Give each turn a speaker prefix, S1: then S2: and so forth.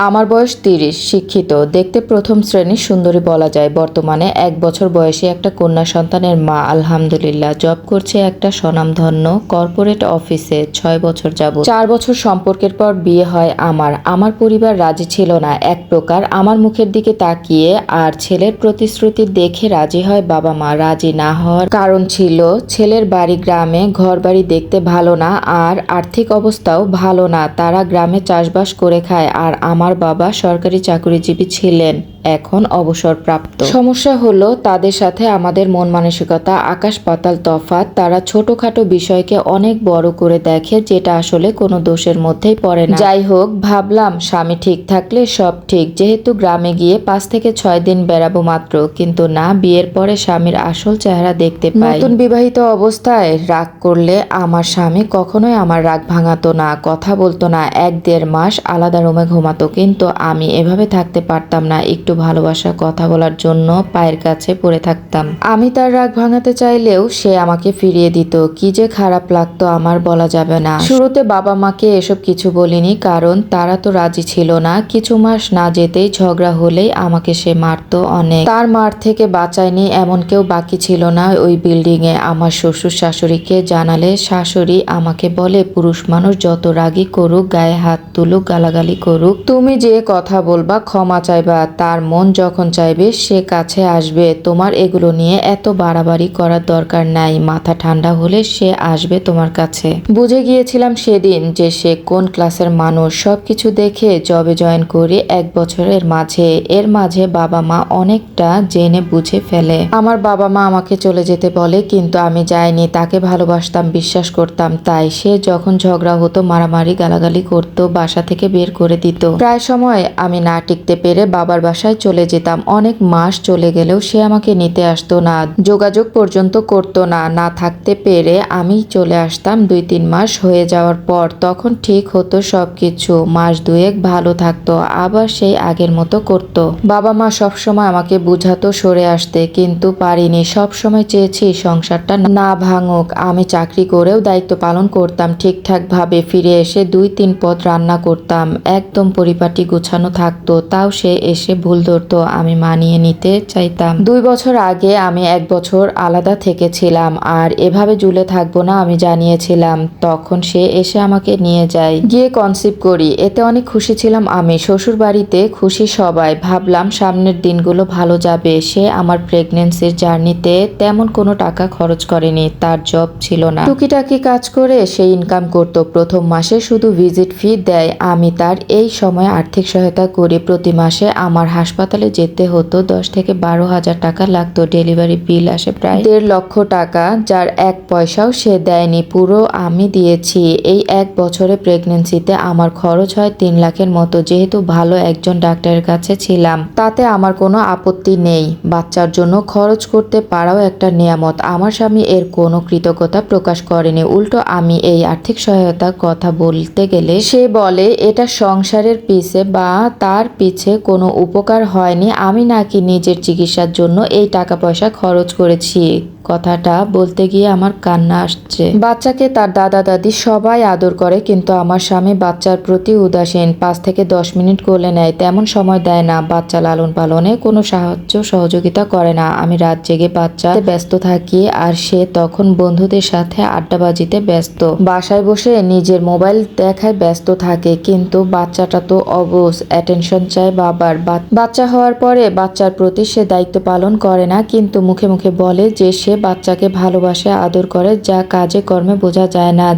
S1: আমার বয়স ৩০, শিক্ষিত, দেখতে প্রথম শ্রেণীর সুন্দরী বলা যায়। বর্তমানে ১ বছর বয়সী একটা কন্যা সন্তানের মা। আলহামদুলিল্লাহ। জব করছে একটা স্বনামধন্য কর্পোরেট অফিসে ৬ বছর যাবত। ৪ বছর সম্পর্কের পর বিয়ে হয় আমার। আমার পরিবার রাজি ছিল না এক প্রকার আমার মুখের দিকে তাকিয়ে, আর ছেলের প্রতিশ্রুতি দেখে রাজি হয় বাবা মা। রাজি না হওয়ার কারণ ছিল ছেলের বাড়ি গ্রামে, ঘরবাড়ি দেখতে ভালো না, আর আর্থিক অবস্থাও ভালো না। তারা গ্রামে চাষবাস করে খায়, আর আমার বাবা সরকারি চাকরিজীবী ছিলেন, এখন অবসরপ্রাপ্ত। সমস্যা হলো তাদের সাথে আমাদের মন মানসিকতা আকাশ পাতাল তফাৎ। তারা ছোটখাটো বিষয়কে অনেক বড় করে দেখে, যেটা আসলে কোনো দোষের মধ্যেই পড়ে না। যাই হোক, ভাবলাম স্বামী ঠিক থাকলে সব ঠিক। যেহেতু গ্রামে গিয়ে ৫ থেকে ৬ দিন বেড়াবো মাত্র, কিন্তু না, বিয়ের পরে স্বামীর আসল চেহারা দেখতে পাই। নতুন বিবাহিত অবস্থায় রাগ করলে আমার স্বামী কখনোই আমার রাগ ভাঙাতো না, কথা বলতো না, ১-১.৫ মাস আলাদা রুমে ঘুমাতো। কিন্তু আমি এভাবে থাকতে পারতাম না। একটু ভালোবাসা, কথা বলার জন্য পায়ের কাছে পড়ে থাকতাম। আমি তার রাগ ভাঙাতে চাইলেও সে আমাকে ফিরিয়ে দিত। কি যে খারাপ লাগতো আমার বলা যাবে না। শুরুতে বাবা মাকে এসব কিছু বলিনি, কারণ তারা তো রাজি ছিল না। কিছু মাস না যেতেই ঝগড়া হলেই আমাকে সে মারতো অনেক। তার মার থেকে বাঁচায়নি এমন কেউ বাকি ছিল না ওই বিল্ডিং এ। আমার শ্বশুর শাশুড়িকে জানালে শাশুড়ি আমাকে বলে, পুরুষ মানুষ যত রাগই করুক, গায়ে হাত তুলুক, গালাগালি করুক, তুমি যে কথা বলবা, ক্ষমা চাইবা, তার মন যখন চাইবে সে কাছে আসবে। তোমার এগুলো নিয়ে এত বাড়াবাড়ি করার দরকার নাই। মাথা ঠান্ডা হলে সে আসবে তোমার কাছে। বুঝে গিয়েছিলাম সেদিন যে সে কোন ক্লাসের মানুষ। সবকিছু দেখে জবে জয়েন করি ১ বছরের মাঝে। এর মাঝে বাবা মা অনেকটা জেনে বুঝে ফেলে। আমার বাবা মা আমাকে চলে যেতে বলে, কিন্তু আমি যাইনি। তাকে ভালোবাসতাম, বিশ্বাস করতাম, তাই সে যখন ঝগড়া হতো, মারামারি গালাগালি করতো, বাসা থেকে বের করে দিত। প্রায় সময় আমি না টিকতে পেরে বাবার বাসায় চলে যেতাম। অনেক মাস চলে গেলেও সে আমাকে নিতে আসতো না, যোগাযোগ পর্যন্ত করতো না। না থাকতে পেরে আমি চলে আসতাম ২-৩ মাস হয়ে যাওয়ার পর। তখন ঠিক হতো সবকিছু। মাস ২-১ ভালো থাকতো, আবার সেই আগের মতো করতো। বাবা মা সবসময় আমাকে বুঝাতো সরে আসতে, কিন্তু পারিনি। সবসময় চেয়েছি সংসারটা না ভাঙুক। আমি চাকরি করেও দায়িত্ব পালন করতাম ঠিকঠাক ভাবে। ফিরে এসে ২-৩ পদ রান্না করতাম, একদম পরিপাটি গোছানো থাকতো। তাও সে এসে ভুল ধরতো, আমি মানিয়ে নিতে চাইতাম। ২ বছর আগে আমি ১ বছর আলাদা থেকেছিলাম, আর এভাবে ঝুলে থাকবো না আমি জানিয়েছিলাম। তখন সে এসে আমাকে নিয়ে যায়, গিয়ে কনসিভ করি। এতে অনেক খুশি ছিলাম আমি। শ্বশুর বাড়িতে খুশি সবাই। ভাবলাম সামনের দিনগুলো ভালো যাবে। সে আমার প্রেগনেন্সির জার্নিতে তেমন কোনো টাকা খরচ করেনি। তার জব ছিল না, টুকিটাকি কাজ করে সে ইনকাম করত। প্রথম মাসে শুধু ভিজিট ফি দেয়। আমি তার এই সময় আর্থিক সহায়তা করি। প্রতি মাসে আমার হাসপাতালে যেতে হতো, ১০ থেকে ১২ হাজার টাকা লাগতো। ডেলিভারি বিল আসে প্রায় ১.৫ লক্ষ টাকা, যার ১ পয়সাও সে দেয়নি, পুরো আমি দিয়েছি। এই ১ বছরে প্রেগনেন্সিতে আমার খরচ হয় ৩ লাখের মতো। যেহেতু ভালো একজন ডাক্তারের কাছে ছিলাম, তাতে আমার কোনো আপত্তি নেই। বাচ্চার জন্য খরচ করতে পারাও একটা নিয়ামত। আমার স্বামী এর কোনো কৃতজ্ঞতা প্রকাশ করেনি। উল্টো আমি এই আর্থিক সহায়তার কথা বলতে গেলে সে বলে এটা সংসারের পিছে বা তার পিছে কোনো উপকার হয়নি, আমি নাকি নিজের চিকিৎসার জন্য এই টাকা পয়সা খরচ করেছি। কথাটা বলতে গিয়ে আমার কান্না আসছে। বাচ্চাকে তার দাদা দাদি সবাই আদর করে, কিন্তু আমার স্বামী বাচ্চার প্রতি উদাসীন। ৫ থেকে ১০ মিনিট কোলে নেয়, তেমন সময় দেয় না। বাচ্চা লালন পালনে কোনো সাহায্য সহযোগিতা করে না। আমি রাত জেগে বাচ্চাতে ব্যস্ত থাকি, আর সে তখন বন্ধুদের সাথে আড্ডাবাজিতে ব্যস্ত। বাসায় বসে নিজের মোবাইল দেখায় ব্যস্ত থাকে, কিন্তু বাচ্চাটা তো অবুঝ, অ্যাটেনশন চায় বাবার। বাচ্চা হওয়ার পরে বাচ্চার প্রতি সে দায়িত্ব পালন করে না, কিন্তু মুখে মুখে বলে যে সে বাচ্চাকে ভালোবাসে, আদর করে, যা কাজে কর্মে বোঝা যায় না।